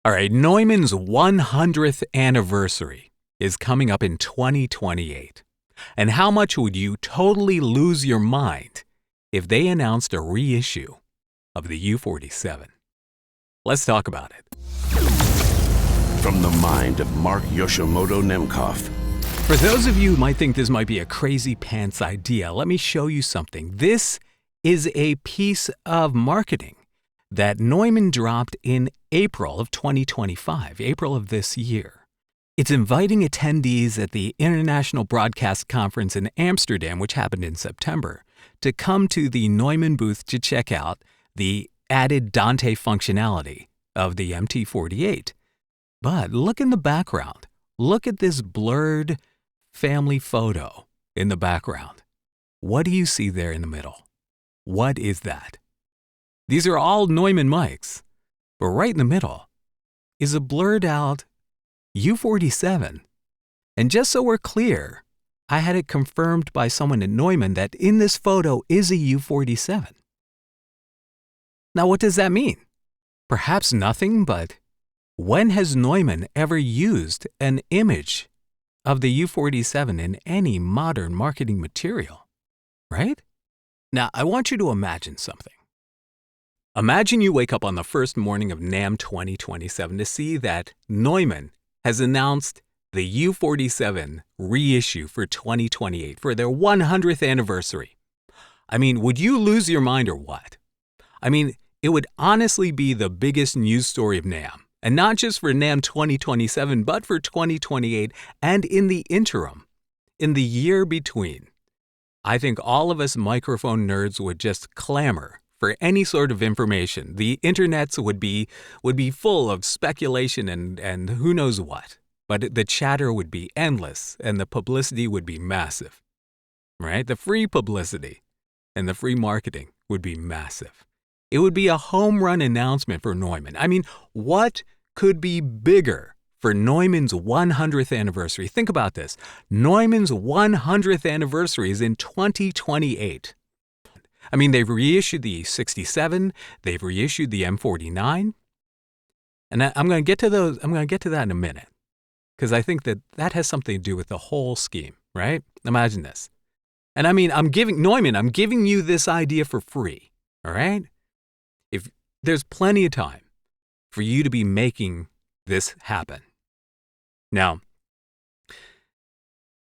All right, Neumann's 100th anniversary is coming up in 2028. And how much would you totally lose your mind if they announced a reissue of the U47? Let's talk about it. From the mind of Mark Yoshimoto Nemkov. For those of you who might think this might be a crazy pants idea, let me show you something. This is a piece of marketing that Neumann dropped in April of 2025, April of this year. It's inviting attendees at the International Broadcast Conference in Amsterdam, which happened in September, to come to the Neumann booth to check out the added Dante functionality of the MT-48. But look in the background. Look at this blurred family photo in the background. What do you see there in the middle? What is that? These are all Neumann mics, but right in the middle is a blurred out U47. And just so we're clear, I had it confirmed by someone at Neumann that in this photo is a U47. Now, what does that mean? Perhaps nothing, but when has Neumann ever used an image of the U47 in any modern marketing material, right? Now, I want you to imagine something. Imagine you wake up on the first morning of NAMM 2027 to see that Neumann has announced the U47 reissue for 2028 for their 100th anniversary. I mean, would you lose your mind or what? I mean, it would honestly be the biggest news story of NAMM, and not just for NAMM 2027, but for 2028 and in the interim, in the year between. I think all of us microphone nerds would just clamor for any sort of information. The internets would be full of speculation and who knows what. But the chatter would be endless and the publicity would be massive, right? The free publicity and the free marketing would be massive. It would be a home run announcement for Neumann. I mean, what could be bigger for Neumann's 100th anniversary? Think about this. Neumann's 100th anniversary is in 2028. I mean, they've reissued the 67, they've reissued the M49, and I'm going to get to those. I'm going to get to that in a minute, because I think that has something to do with the whole scheme, right? Imagine this. And I mean, I'm giving you this idea for free, all right? If there's plenty of time for you to be making this happen. Now,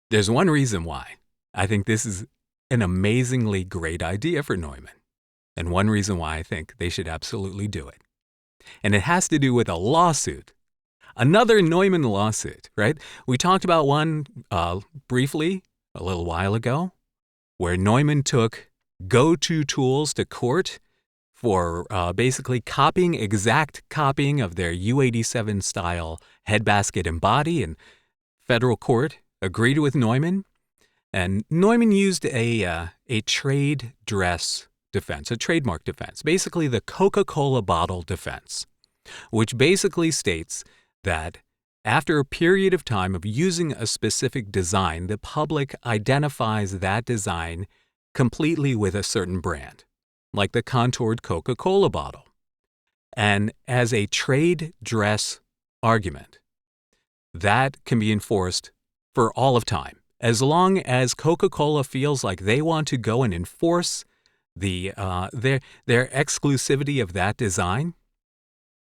there's one reason why I think this is an amazingly great idea for Neumann, and one reason why I think they should absolutely do it. And it has to do with a lawsuit, another Neumann lawsuit, right? We talked about one briefly a little while ago, where Neumann took go-to tools to court for basically exact copying of their U87 style head basket and body, and federal court agreed with Neumann. And Neumann used a trade dress defense, a trademark defense, basically the Coca-Cola bottle defense, which basically states that after a period of time of using a specific design, the public identifies that design completely with a certain brand, like the contoured Coca-Cola bottle. And as a trade dress argument, that can be enforced for all of time. As long as Coca-Cola feels like they want to go and enforce their exclusivity of that design,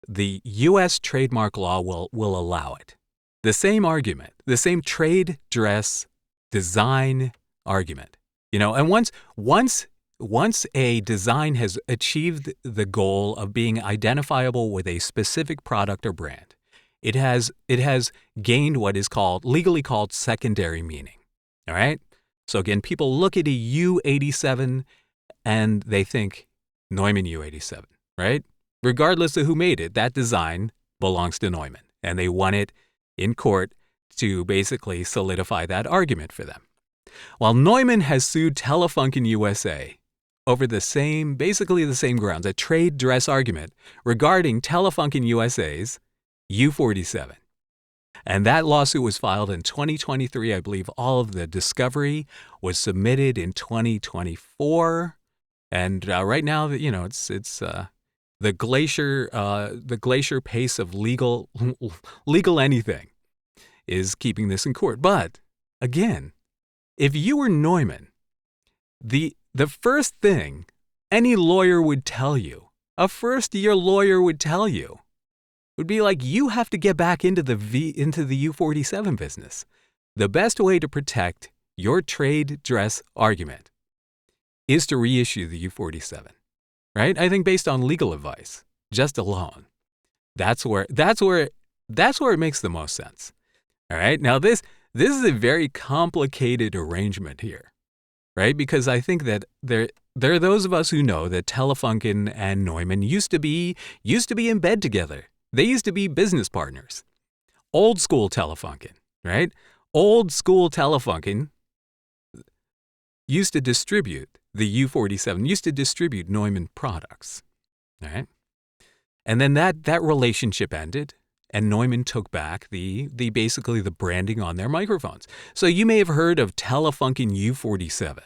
the U.S. trademark law will allow it. The same argument, the same trade dress design argument, and once a design has achieved the goal of being identifiable with a specific product or brand, it has gained what is legally called secondary meaning. All right? So again, people look at a U87 and they think Neumann U87, right? Regardless of who made it, that design belongs to Neumann, and they won it in court to basically solidify that argument for them. While Neumann has sued Telefunken USA over basically the same grounds, a trade dress argument regarding Telefunken USA's U47. And that lawsuit was filed in 2023. I believe all of the discovery was submitted in 2024. And right now, it's the glacier pace of legal anything is keeping this in court. But again, if you were Neumann, the first thing any lawyer would tell you, a first-year lawyer would tell you, would be like, you have to get back into the U47 business. The best way to protect your trade dress argument is to reissue the U47, right? I think based on legal advice, just alone, that's where it makes the most sense. All right. Now this is a very complicated arrangement here, right? Because I think that there are those of us who know that Telefunken and Neumann used to be in bed together. They used to be business partners. Old school Telefunken, right? Old school Telefunken used to distribute the U47, used to distribute Neumann products, all right? And then that relationship ended, and Neumann took back basically the branding on their microphones. So you may have heard of Telefunken U47,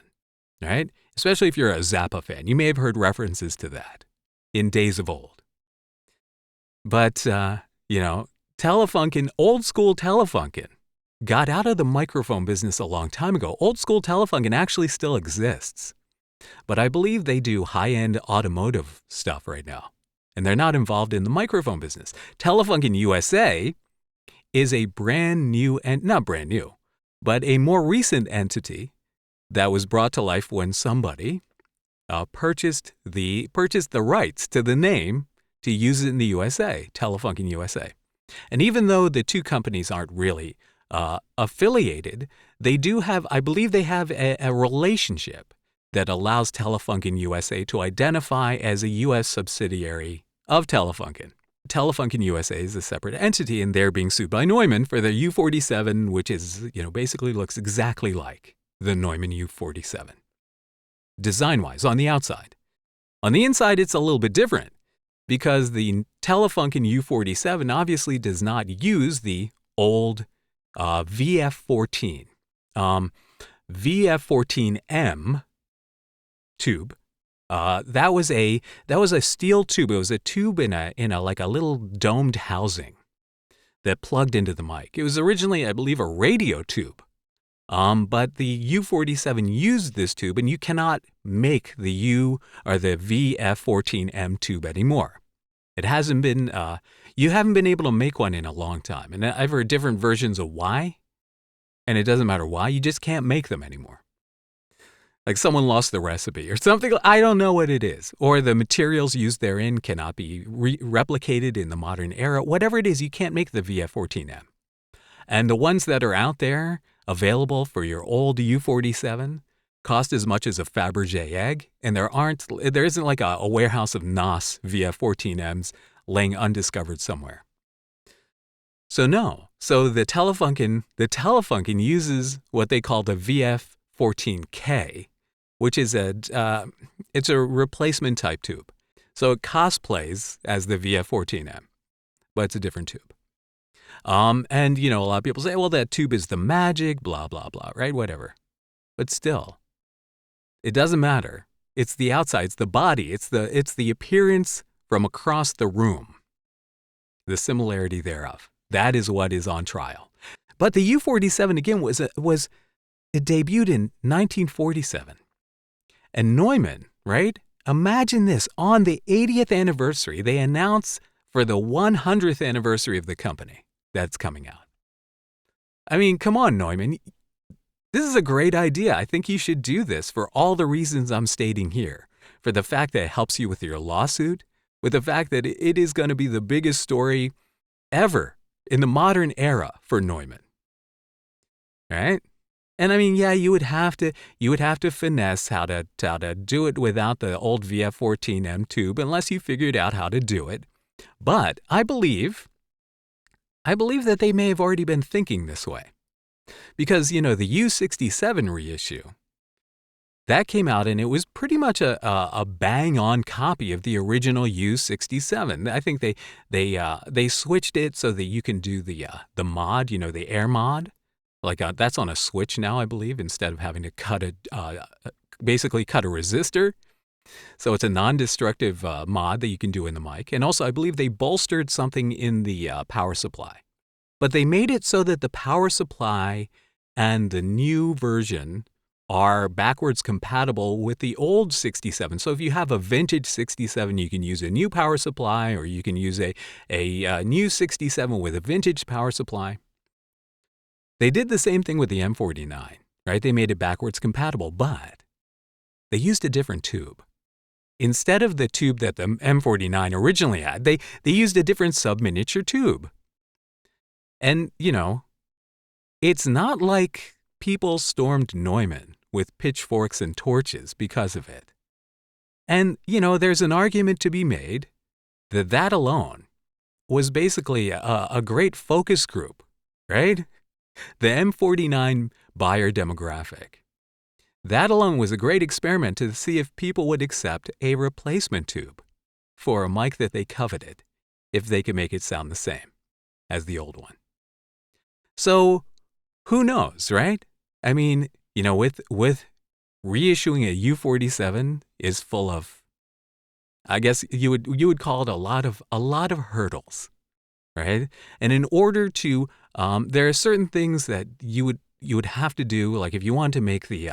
right? Especially if you're a Zappa fan. You may have heard references to that in days of old. But, Telefunken, old school Telefunken, got out of the microphone business a long time ago. Old school Telefunken actually still exists. But I believe they do high-end automotive stuff right now. And they're not involved in the microphone business. Telefunken USA is a brand new, and not brand new, but a more recent entity that was brought to life when somebody purchased the rights to the name to use it in the USA, Telefunken USA. And even though the two companies aren't really affiliated, they do have, I believe they have a relationship that allows Telefunken USA to identify as a U.S. subsidiary of Telefunken. Telefunken USA is a separate entity, and they're being sued by Neumann for their U47, which is, basically looks exactly like the Neumann U47. Design-wise, on the outside. On the inside, it's a little bit different, because the Telefunken U47 obviously does not use the old VF14, VF14M tube. That was a steel tube. It was a tube in a like a little domed housing that plugged into the mic. It was originally, I believe, a radio tube. But the U47 used this tube, and you cannot make the VF14M tube anymore. It hasn't been, you haven't been able to make one in a long time. And I've heard different versions of why, and it doesn't matter why, you just can't make them anymore. Like someone lost the recipe or something, I don't know what it is. Or the materials used therein cannot be replicated in the modern era. Whatever it is, you can't make the VF14M. And the ones that are out there available for your old U47 cost as much as a Fabergé egg, and there isn't like a warehouse of NOS VF14Ms laying undiscovered somewhere. So no. So the Telefunken uses what they call the VF14K, which is it's a replacement type tube. So it cosplays as the VF14M, but it's a different tube. And a lot of people say, well, that tube is the magic, blah, blah, blah, right? Whatever. But still, it doesn't matter. It's the outside, it's the body, it's the appearance from across the room, the similarity thereof. That is what is on trial. But the U47 again it debuted in 1947. And Neumann, right? Imagine this, on the 80th anniversary, they announce for the 100th anniversary of the company that's coming out. I mean, come on, Neumann. This is a great idea. I think you should do this for all the reasons I'm stating here. For the fact that it helps you with your lawsuit, with the fact that it is going to be the biggest story ever in the modern era for Neumann. Right? And I mean, yeah, you would have to finesse how to do it without the old VF14M tube, unless you figured out how to do it. But I believe that they may have already been thinking this way. Because, the U67 reissue, that came out and it was pretty much a bang-on copy of the original U67. I think they switched it so that you can do the mod, the air mod. Like that's on a switch now, I believe, instead of having to basically cut a resistor. So it's a non-destructive mod that you can do in the mic. And also, I believe they bolstered something in the power supply. But they made it so that the power supply and the new version are backwards compatible with the old 67. So if you have a vintage 67, you can use a new power supply, or you can use a new 67 with a vintage power supply. They did the same thing with the M49, right? They made it backwards compatible, but they used a different tube. Instead of the tube that the M49 originally had, they used a different sub-miniature tube. And, it's not like people stormed Neumann with pitchforks and torches because of it. And, there's an argument to be made that alone was basically a great focus group, right? The M49 buyer demographic. That alone was a great experiment to see if people would accept a replacement tube for a mic that they coveted, if they could make it sound the same as the old one. So, who knows, right? I mean, with reissuing a U47 is full of, I guess you would call it a lot of hurdles, right? And in order to, there are certain things that you would have to do, like if you want to make the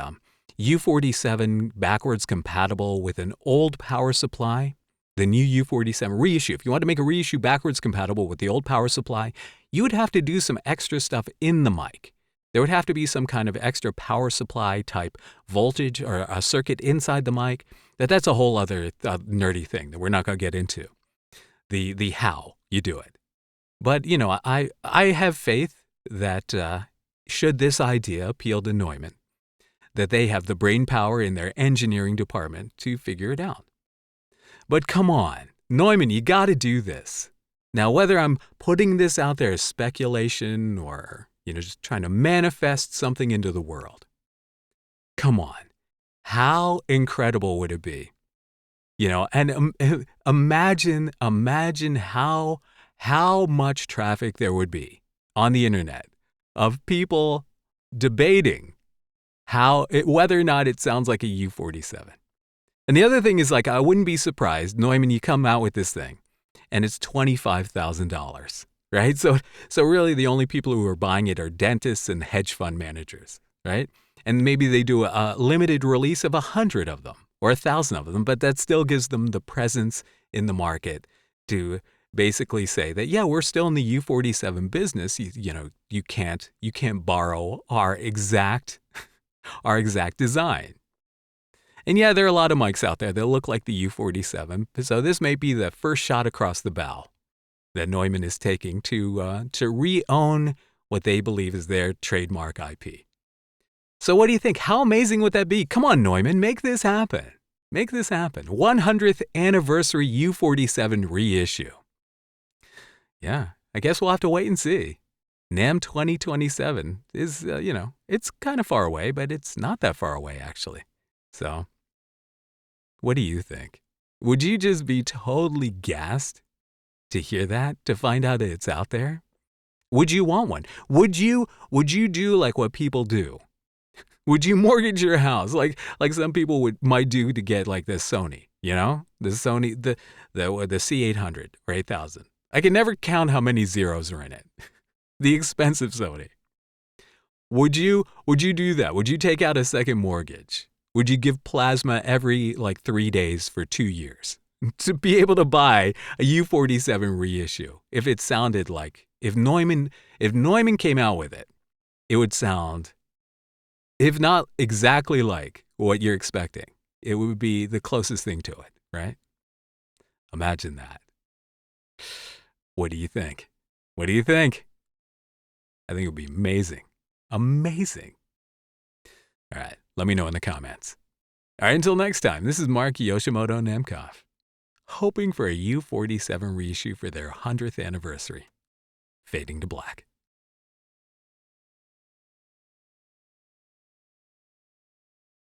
U47 backwards compatible with an old power supply, the new U47 reissue. If you want to make a reissue backwards compatible with the old power supply, you would have to do some extra stuff in the mic. There would have to be some kind of extra power supply type voltage or a circuit inside the mic. That's a whole other nerdy thing that we're not going to get into. The how you do it. But, I have faith that should this idea appeal to Neumann, that they have the brain power in their engineering department to figure it out. But come on, Neumann, you got to do this. Now, whether I'm putting this out there as speculation or, just trying to manifest something into the world, come on, how incredible would it be? And imagine how much traffic there would be on the internet of people debating whether or not it sounds like a U47. And the other thing is, I wouldn't be surprised, Neumann, you come out with this thing, and it's $25,000, right? So really the only people who are buying it are dentists and hedge fund managers, right? And maybe they do a limited release of 100 of them or 1,000 of them, but that still gives them the presence in the market to basically say that, yeah, we're still in the U47 business. You can't borrow our exact design. And yeah, there are a lot of mics out there that look like the U47, so this may be the first shot across the bow that Neumann is taking to re-own what they believe is their trademark IP. So what do you think? How amazing would that be? Come on, Neumann, make this happen. Make this happen. 100th anniversary U47 reissue. Yeah, I guess we'll have to wait and see. NAMM 2027 is, it's kind of far away, but it's not that far away, actually. So, what do you think? Would you just be totally gassed to hear that, to find out that it's out there? Would you want one? Would you do like what people do? Would you mortgage your house like some people might do to get like the Sony, the Sony, the C800 or 8000? I can never count how many zeros are in it. The expensive Sony. Would you do that? Would you take out a second mortgage? Would you give plasma every 3 days for 2 years to be able to buy a U47 reissue? If it sounded like, if Neumann came out with it, it would sound, if not exactly like what you're expecting, it would be the closest thing to it, right? Imagine that. What do you think? What do you think? I think it would be amazing. Amazing. All right, let me know in the comments. All right, until next time, this is Mark Yoshimoto Nemkov, hoping for a U47 reissue for their 100th anniversary. Fading to black.